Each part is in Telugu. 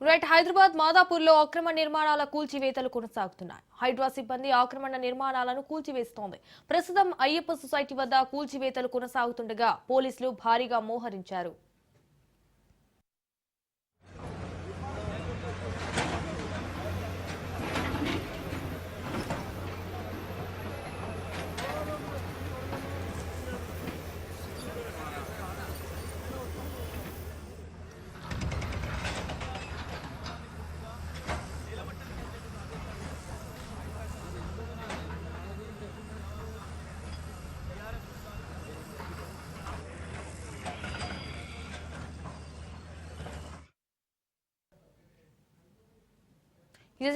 రైట్ హైదరాబాద్ మాదాపూర్లో అక్రమ నిర్మాణాల కూల్చివేతలు కొనసాగుతున్నాయి. హైడ్రా సిబ్బంది ఆక్రమణ నిర్మాణాలను కూల్చివేస్తోంది. ప్రస్తుతం అయ్యప్ప సొసైటీ వద్ద కూల్చివేతలు కొనసాగుతుండగా పోలీసులు భారీగా మోహరించారు.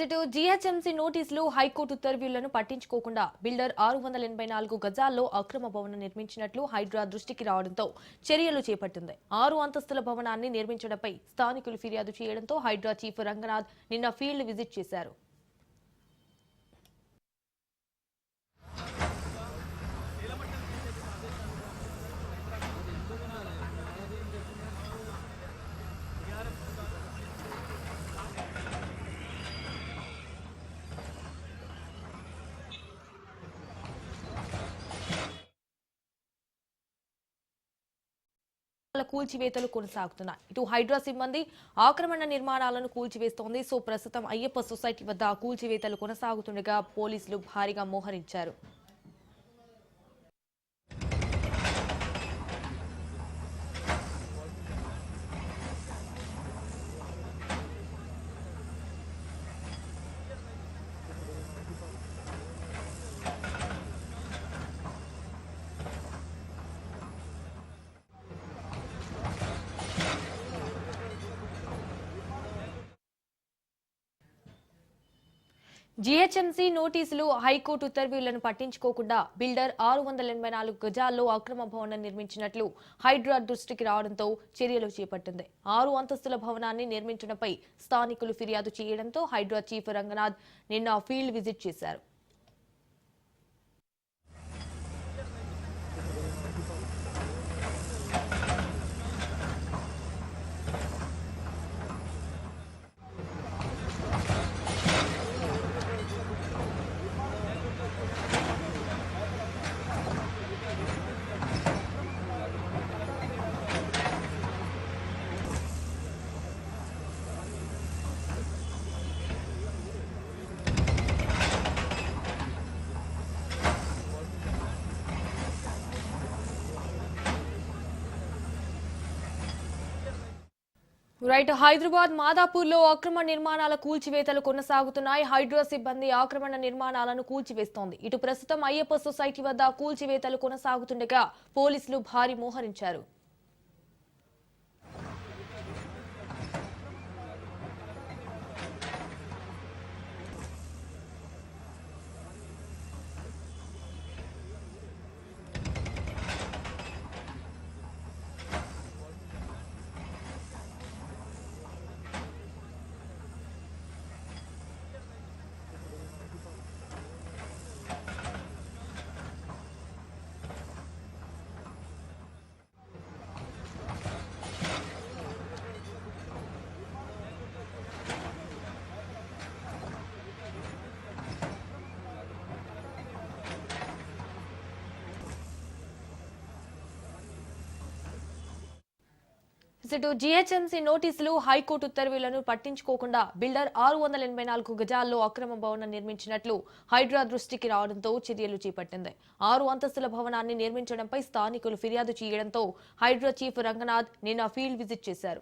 ఇటు జీహెచ్ఎంసీ నోటీసులు హైకోర్టు ఉత్తర్వులను పట్టించుకోకుండా బిల్డర్ 684 గజాల్లో అక్రమ భవనం నిర్మించినట్లు హైడ్రా దృష్టికి రావడంతో చర్యలు చేపట్టింది. 6 అంతస్తుల భవనాన్ని నిర్మించడంపై స్థానికులు ఫిర్యాదు చేయడంతో హైడ్రా చీఫ్ రంగనాథ్ నిన్న ఫీల్డ్ విజిట్ చేశారు. కూల్చివేతలు కొనసాగుతున్నాయి. ఇటు హైడ్రా సిబ్బంది ఆక్రమణ నిర్మాణాలను కూల్చివేస్తోంది. సో ప్రస్తుతం అయ్యప్ప సొసైటీ వద్ద కూల్చివేతలు కొనసాగుతుండగా పోలీసులు భారీగా మోహరించారు. జీహెచ్ఎంసీ నోటీసులు హైకోర్టు ఉత్తర్వులను పట్టించుకోకుండా బిల్డర్ 684 గజాల్లో అక్రమ భవనం నిర్మించినట్లు హైడ్రా దృష్టికి రావడంతో చర్యలు చేపట్టింది. 6 అంతస్తుల భవనాన్ని నిర్మించడంపై స్థానికులు ఫిర్యాదు చేయడంతో హైడ్రా చీఫ్ రంగనాథ్ నిన్న ఫీల్డ్ విజిట్ చేశారు. రైట్ హైదరాబాద్ మాదాపూర్లో అక్రమ నిర్మాణాల కూల్చివేతలు కొనసాగుతున్నాయి. హైడ్రా సిబ్బంది ఆక్రమణ నిర్మాణాలను కూల్చివేస్తోంది. ఇటు ప్రస్తుతం అయ్యప్ప సొసైటీ వద్ద కూల్చివేతలు కొనసాగుతుండగా పోలీసులు భారీ మోహరించారు. ఇటు జీహెచ్ఎంసీ నోటీసులు హైకోర్టు ఉత్తర్వులను పట్టించుకోకుండా బిల్డర్ 684 గజాల్లో అక్రమ భవనం నిర్మించినట్లు హైడ్రా దృష్టికి రావడంతో చర్యలు చేపట్టింది. 6 అంతస్తుల భవనాన్ని నిర్మించడంపై స్థానికులు ఫిర్యాదు చేయడంతో హైడ్రా చీఫ్ రంగనాథ్ నిన్న ఫీల్డ్ విజిట్ చేశారు.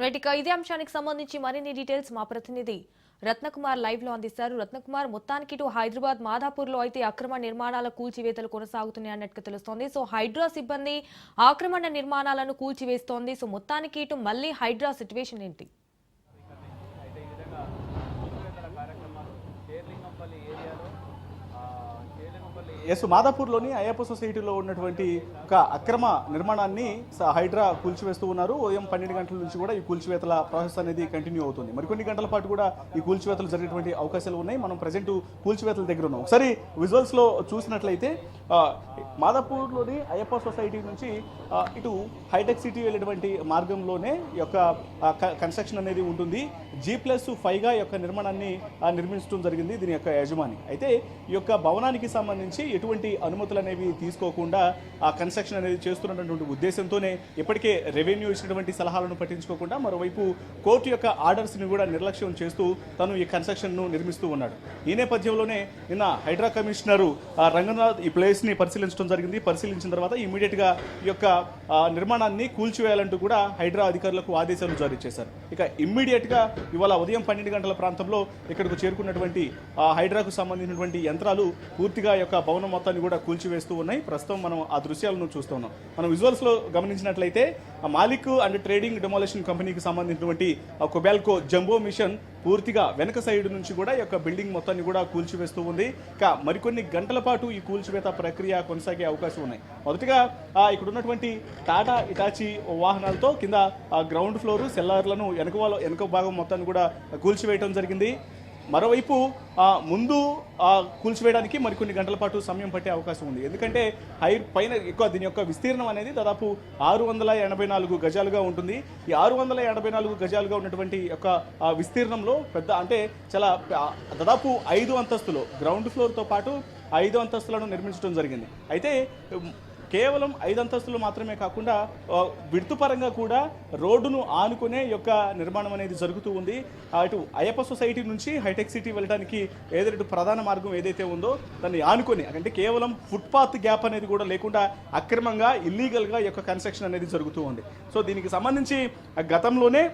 రైట్, ఇక ఇదే అంశానికి సంబంధించి మరిన్ని డీటెయిల్స్ మా ప్రతినిధి రత్నకుమార్ లైవ్ లో అందిస్తారు. రత్నకుమార్, మొత్తానికి ఇటు హైదరాబాద్ మాదాపూర్ లో అయితే అక్రమ నిర్మాణాల కూల్చివేతలు కొనసాగుతున్నాయి అన్నట్టుగా తెలుస్తోంది. సో హైడ్రా సిబ్బంది ఆక్రమణ నిర్మాణాలను కూల్చివేస్తోంది. సో మొత్తానికి ఇటు మళ్ళీ హైడ్రా సిట్యుయేషన్ ఏంటి? ఎస్, మాదాపూర్లోని అయ్యప్ప సొసైటీలో ఉన్నటువంటి ఒక అక్రమ నిర్మాణాన్ని హైడ్రా కూల్చివేస్తూ ఉన్నారు. ఉదయం 12 గంటల నుంచి కూడా ఈ కూల్చివేతల ప్రాసెస్ అనేది కంటిన్యూ అవుతుంది. మరికొన్ని గంటల పాటు కూడా ఈ కూల్చివేతలు జరిగేటువంటి అవకాశాలు ఉన్నాయి. మనం ప్రజెంట్ కూల్చివేతల దగ్గర ఉన్నాం. ఒకసారి విజువల్స్లో చూసినట్లయితే మాదాపూర్లోని అయ్యప్ప సొసైటీ నుంచి ఇటు హైటెక్ సిటీ వెళ్ళేటువంటి మార్గంలోనే ఈ యొక్క కన్స్ట్రక్షన్ అనేది ఉంటుంది. G+5గా ఈ యొక్క నిర్మాణాన్ని నిర్మించడం జరిగింది దీని యొక్క యజమాని. అయితే ఈ యొక్క భవనానికి సంబంధించి ఎటువంటి అనుమతులు అనేవి తీసుకోకుండా ఆ కన్స్ట్రక్షన్ అనేది చేస్తున్నటువంటి ఉద్దేశంతోనే ఇప్పటికే రెవెన్యూ ఇచ్చినటువంటి సలహాలను పట్టించుకోకుండా మరోవైపు కోర్టు యొక్క ఆర్డర్స్ని కూడా నిర్లక్ష్యం చేస్తూ తను ఈ కన్స్ట్రక్షన్ను నిర్మిస్తూ ఉన్నాడు. ఈ నేపథ్యంలోనే నిన్న హైడ్రా కమిషనరు రంగనాథ్ ఈ ప్లేస్ని పరిశీలించడం జరిగింది. పరిశీలించిన తర్వాత ఇమీడియట్గా ఈ యొక్క నిర్మాణాన్ని కూల్చివేయాలంటూ కూడా హైడ్రా అధికారులకు ఆదేశాలు జారీ చేశారు. ఇక ఇమ్మీడియట్గా ఇవాళ ఉదయం 12 గంటల ప్రాంతంలో ఇక్కడకు చేరుకున్నటువంటి హైడ్రాకు సంబంధించినటువంటి యంత్రాలు పూర్తిగా యొక్క భవనం మొత్తాన్ని కూడా కూల్చివేస్తూ ఉన్నాయి. ప్రస్తుతం మనం ఆ దృశ్యాలను చూస్తున్నాం. మనం విజువల్స్లో గమనించినట్లయితే మాలిక్ అండ్ ట్రేడింగ్ డెమోలేషన్ కంపెనీకి సంబంధించినటువంటి కొబాల్కో జంబో మిషన్ పూర్తిగా వెనక సైడ్ నుంచి కూడా ఈ యొక్క బిల్డింగ్ మొత్తాన్ని కూడా కూల్చివేస్తూ ఉంది. ఇక మరికొన్ని గంటల పాటు ఈ కూల్చివేత ప్రక్రియ కొనసాగే అవకాశం ఉన్నాయి. మొదటిగా ఇక్కడ ఉన్నటువంటి టాటా ఇటాచి వాహనాలతో కింద గ్రౌండ్ ఫ్లోర్ సెల్లార్లను వెనక భాగం మొత్తాన్ని కూడా కూల్చివేయడం జరిగింది. మరోవైపు ముందు కూల్చివేయడానికి మరికొన్ని గంటల పాటు సమయం పట్టే అవకాశం ఉంది. ఎందుకంటే పైన ఎక్కువ దీని యొక్క విస్తీర్ణం అనేది దాదాపు 684 గజాలుగా ఉంటుంది. ఈ 684 గజాలుగా ఉన్నటువంటి యొక్క విస్తీర్ణంలో పెద్ద అంటే చాలా దాదాపు 5 అంతస్తులు గ్రౌండ్ ఫ్లోర్తో పాటు 5 అంతస్తులను నిర్మించడం జరిగింది. అయితే కేవలం 5 అంతస్తులు మాత్రమే కాకుండా విడుతు పరంగా కూడా రోడ్డును ఆనుకునే యొక్క నిర్మాణం అనేది జరుగుతూ ఉంది. అటు అయ్యప్ప సొసైటీ నుంచి హైటెక్ సిటీ వెళ్ళడానికి ఏదైతే ప్రధాన మార్గం ఏదైతే ఉందో దాన్ని ఆనుకొని అంటే కేవలం ఫుట్పాత్ గ్యాప్ అనేది కూడా లేకుండా అక్రమంగా ఇల్లీగల్గా ఈ యొక్క కన్స్ట్రక్షన్ అనేది జరుగుతూ ఉంది. సో దీనికి సంబంధించి గతంలోనే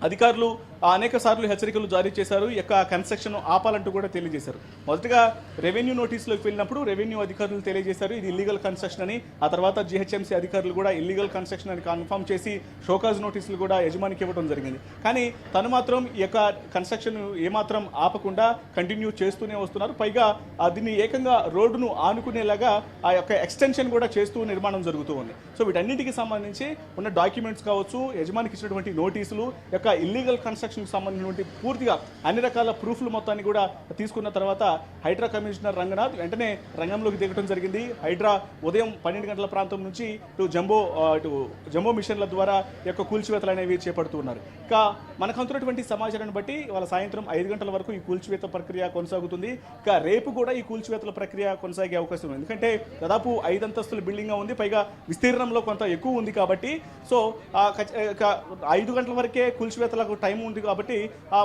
అధికారులు అనేక సార్లు హెచ్చరికలు జారీ చేశారు. ఈ యొక్క కన్స్ట్రక్షన్ ఆపాలంటూ కూడా తెలియజేశారు. మొదటగా రెవెన్యూ నోటీసులోకి వెళ్ళినప్పుడు రెవెన్యూ అధికారులు తెలియజేశారు ఇది ఇల్లీగల్ కన్స్ట్రక్షన్ అని. ఆ తర్వాత GHMC అధికారులు కూడా ఇల్లీగల్ కన్స్ట్రక్షన్ అని కన్ఫర్మ్ చేసి షోకాజ్ నోటీసులు కూడా యజమానికి ఇవ్వడం జరిగింది. కానీ తను మాత్రం ఈ యొక్క కన్స్ట్రక్షన్ ఏమాత్రం ఆపకుండా కంటిన్యూ చేస్తూనే వస్తున్నారు. పైగా దీన్ని ఏకంగా రోడ్డును ఆనుకునేలాగా ఆ యొక్క ఎక్స్టెన్షన్ కూడా చేస్తూ నిర్మాణం జరుగుతూ ఉంది. సో వీటన్నిటికీ సంబంధించి ఉన్న డాక్యుమెంట్స్ కావచ్చు, యజమానికి ఇచ్చినటువంటి నోటీసులు, యొక్క ఇల్లీగల్ కన్స్ట్రక్షన్ సంబంధించినటువంటి పూర్తిగా అన్ని రకాల ప్రూఫ్లు మొత్తాన్ని కూడా తీసుకున్న తర్వాత హైడ్రా కమిషనర్ రంగనాథ్ వెంటనే రంగంలోకి దిగడం జరిగింది. హైడ్రా ఉదయం 12 గంటల ప్రాంతం నుంచి ఇటు జంబో మిషన్ల ద్వారా యొక్క కూల్చివేతలు అనేవి చేపడుతున్నారు. ఇక మనకు అందుతున్నటువంటి సమాచారాన్ని బట్టి వాళ్ళ సాయంత్రం 5 గంటల వరకు ఈ కూల్చివేత ప్రక్రియ కొనసాగుతుంది. ఇక రేపు కూడా ఈ కూల్చివేతల ప్రక్రియ కొనసాగే అవకాశం ఉంది. ఎందుకంటే దాదాపు 5 అంతస్తుల బిల్డింగ్ ఉంది, పైగా విస్తీర్ణంలో కొంత ఎక్కువ ఉంది కాబట్టి సో 5 గంటల వరకే కూల్చివేతలకు టైం ఉంది కాబట్టి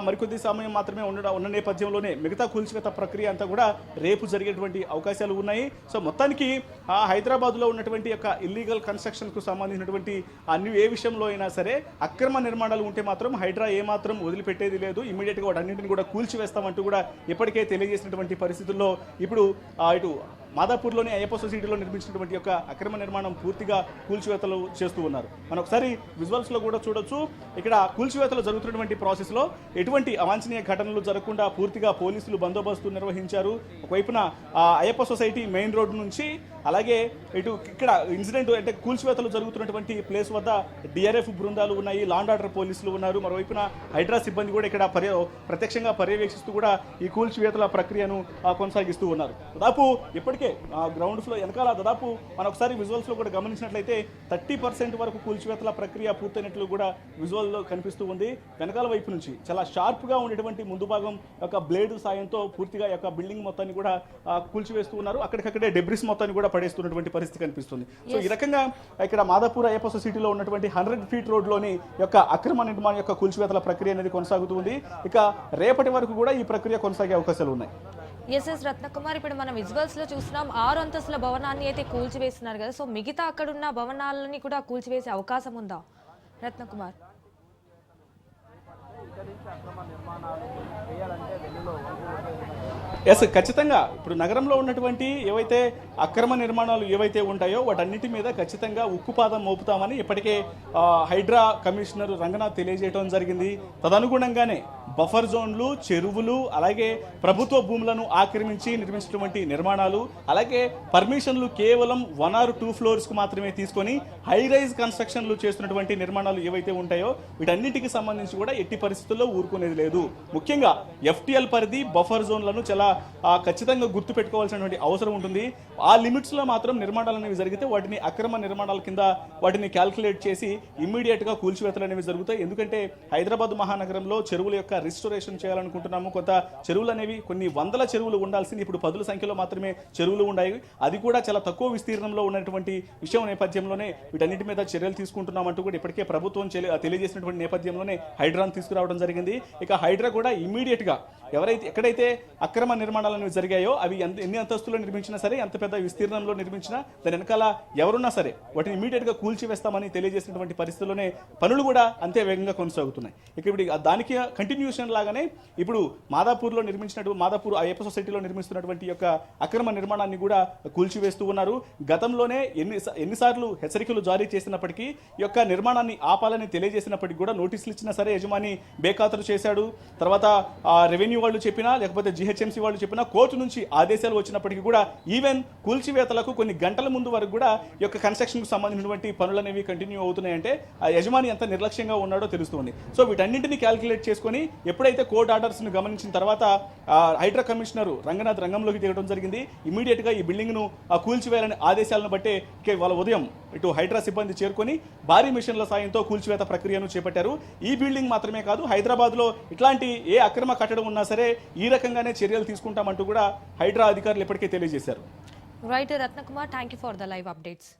మరికొద్ది సమయం మాత్రమే ఉన్న నేపథ్యంలోనే మిగతా కూల్చివేత ప్రక్రియ అంతా కూడా రేపు జరిగేటువంటి అవకాశాలు ఉన్నాయి. సో మొత్తానికి హైదరాబాద్లో ఉన్నటువంటి యొక్క ఇల్లీగల్ కన్స్ట్రక్షన్కు సంబంధించినటువంటి ఏ విషయంలో అయినా సరే అక్రమ నిర్మాణాలు ఉంటే మాత్రం హైడ్రా ఏమాత్రం వదిలిపెట్టేది లేదు. ఇమీడియట్గా వాటన్నింటిని కూడా కూల్చివేస్తామంటూ కూడా ఇప్పటికే తెలియజేసినటువంటి పరిస్థితుల్లో ఇప్పుడు ఇటు మాదాపూర్లోని అయ్యప్ప సొసైటీలో నిర్మించినటువంటి యొక్క అక్రమ నిర్మాణం పూర్తిగా కూల్చివేతలు చేస్తూ ఉన్నారు. మనం ఒకసారి విజువల్స్లో కూడా చూడొచ్చు. ఇక్కడ కూల్చివేతలు జరుగుతున్నటువంటి ప్రాసెస్లో ఎటువంటి అవాంఛనీయ ఘటనలు జరగకుండా పూర్తిగా పోలీసులు బందోబస్తు నిర్వహించారు. ఒకవైపున అయ్యప్ప సొసైటీ మెయిన్ రోడ్డు నుంచి అలాగే ఇటు ఇక్కడ ఇన్సిడెంట్ అంటే కూల్చివేతలు జరుగుతున్నటువంటి ప్లేస్ వద్ద DRF బృందాలు ఉన్నాయి, లా అండ్ ఆర్డర్ పోలీసులు ఉన్నారు. మరోవైపున హైడ్రా సిబ్బంది కూడా ఇక్కడ ప్రత్యక్షంగా పర్యవేక్షిస్తూ కూడా ఈ కూల్చివేతల ప్రక్రియను కొనసాగిస్తూ ఉన్నారు. దాదాపు ఇప్పటికే గ్రౌండ్ ఫ్లో వెనకాల దాదాపు మనం ఒకసారి విజువల్స్లో కూడా గమనించినట్లయితే 30% వరకు కూల్చివేతల ప్రక్రియ పూర్తయినట్లు కూడా విజువల్లో కనిపిస్తూ ఉంది. వెనకాల వైపు నుంచి చాలా షార్ప్గా ఉండేటువంటి ముందు భాగం యొక్క బ్లేడ్ సాయంతో పూర్తిగా యొక్క బిల్డింగ్ మొత్తాన్ని కూడా కూల్చివేస్తూ ఉన్నారు. అక్కడికక్కడే డెబ్రిస్ మొత్తాన్ని కూడా పడేస్తున్నటువంటి పరిస్థితి కనిపిస్తుంది. సో ఈ రకంగా ఇక్కడ మాదాపూర్ అయ్యప్ప సొసైటీలో ఉన్నటువంటి 100 ఫీట్ రోడ్లోని యొక్క అక్రమ నిర్మాణం యొక్క కూల్చివేతల ప్రక్రియ అనేది కొనసాగుతుంది. ఇక రేపటి వరకు కూడా ఈ ప్రక్రియ కొనసాగే అవకాశాలు ఉన్నాయి. ఎస్ఎస్ రత్నకుమార్, ఇప్పుడు మనం విజువల్స్ లో చూస్తున్నాం 6 అంతస్తుల భవనాన్ని అయితే కూల్చివేస్తున్నారు కదా, సో మిగతా అక్కడున్న భవనాలని కూడా కూల్చివేసే అవకాశం ఉందా రత్నకుమార్? విస్తరించి అక్రమ నిర్మాణాలు చేయాలంటే వెన్నులో ఎస్, ఖచ్చితంగా ఇప్పుడు నగరంలో ఉన్నటువంటి ఏవైతే అక్రమ నిర్మాణాలు ఏవైతే ఉంటాయో వాటన్నిటి మీద ఖచ్చితంగా ఉక్కుపాదం మోపుతామని ఇప్పటికే హైడ్రా కమిషనర్ రంగనాథ్ తెలియజేయడం జరిగింది. తదనుగుణంగానే బఫర్ జోన్లు, చెరువులు, అలాగే ప్రభుత్వ భూములను ఆక్రమించి నిర్మించినటువంటి నిర్మాణాలు, అలాగే పర్మిషన్లు కేవలం 1 or 2 ఫ్లోర్స్కు మాత్రమే తీసుకొని హై రైజ్ కన్స్ట్రక్షన్లు చేస్తున్నటువంటి నిర్మాణాలు ఏవైతే ఉంటాయో వీటన్నిటికి సంబంధించి కూడా ఎట్టి పరిస్థితుల్లో ఊరుకునేది లేదు. ముఖ్యంగా ఎఫ్టీఎల్ పరిధి, బఫర్ జోన్లను చాలా ఖచ్చితంగా గుర్తుపెట్టుకోవాల్సినటువంటి అవసరం ఉంటుంది. ఆ లిమిట్స్లో మాత్రం నిర్మాణాలు అనేవి జరిగితే వాటిని అక్రమ నిర్మాణాల కింద వాటిని క్యాల్కులేట్ చేసి ఇమ్మీడియట్గా కూల్చివేతలు అనేవి జరుగుతాయి. ఎందుకంటే హైదరాబాద్ మహానగరంలో చెరువుల యొక్క రిస్టోరేషన్ చేయాలనుకుంటున్నాము. కొంత చెరువులు అనేవి కొన్ని వందల చెరువులు ఉండాల్సింది ఇప్పుడు 10ల సంఖ్యలో మాత్రమే చెరువులు ఉన్నాయి. అది కూడా చాలా తక్కువ విస్తీర్ణంలో ఉన్నటువంటి విషయం నేపథ్యంలోనే వీటన్నిటి మీద చర్యలు తీసుకుంటున్నామంటూ కూడా ఇప్పటికే ప్రభుత్వం తెలియజేసినటువంటి నేపథ్యంలోనే హైడ్రాను తీసుకురావడం జరిగింది. ఇక హైడ్రా కూడా ఇమ్మీడియట్గా ఎక్కడైతే అక్రమ నిర్మాణాలు అనేవి జరిగాయో అవి ఎన్ని అంతస్తుల్లో నిర్మించినా సరే, ఎంత పెద్ద విస్తీర్ణంలో నిర్మించినా దాని వెనకాల ఎవరున్నా సరే వాటిని ఇమీడియట్గా కూల్చివేస్తామని తెలియజేసినటువంటి పరిస్థితుల్లోనే పనులు కూడా అంతే వేగంగా కొనసాగుతున్నాయి. ఇక ఇప్పుడు దానికి కంటిన్యూషన్ లాగానే ఇప్పుడు మాదాపూర్ అయ్యప్ప సొసైటీలో నిర్మిస్తున్నటువంటి యొక్క అక్రమ నిర్మాణాన్ని కూడా కూల్చివేస్తూ ఉన్నారు. గతంలోనే ఎన్నిసార్లు హెచ్చరికలు జారీ చేసినప్పటికీ ఈ యొక్క నిర్మాణాన్ని ఆపాలని తెలియజేసినప్పటికీ కూడా నోటీసులు ఇచ్చినా సరే యజమాని బేఖాతరు చేశాడు. తర్వాత రెవెన్యూ వాళ్ళు చెప్పినా లేకపోతే జిహెచ్ఎంసీ వాళ్ళు చెప్పినా కోర్టు నుంచి ఆదేశాలు వచ్చినప్పటికీ కూడా ఈవెన్ కూల్చివేతలకు కొన్ని గంటల ముందు వరకు కూడా ఈ యొక్క కన్స్ట్రక్షన్కు సంబంధించినటువంటి పనులు అనేవి కంటిన్యూ అవుతున్నాయంటే ఆ యజమాని ఎంత నిర్లక్ష్యంగా ఉన్నాడో తెలుస్తుంది. సో వీటన్నింటినీ క్యాల్కులేట్ చేసుకొని ఎప్పుడైతే కోర్టు ఆర్డర్స్ను గమనించిన తర్వాత హైడ్రా కమిషనర్ రంగనాథ్ రంగంలోకి దిగడం జరిగింది. ఇమీడియట్గా ఈ బిల్డింగ్ను కూల్చివేయాలని ఆదేశాలను బట్టే వాళ్ళ ఉదయం ఇటు హైడ్రా సిబ్బంది చేరుకొని భారీ మిషన్ల సాయంతో కూల్చివేత ప్రక్రియను చేపట్టారు. ఈ బిల్డింగ్ మాత్రమే కాదు, హైదరాబాద్లో ఇట్లాంటి ఏ అక్రమ కట్టడం ఉన్నా సరే ఈ రకంగానే చర్యలు తీసుకుంటామంటూ కూడా హైడ్రా అధికారులు ఇప్పటికే తెలియజేశారు. Right Ratnakumar, thank you for the live updates.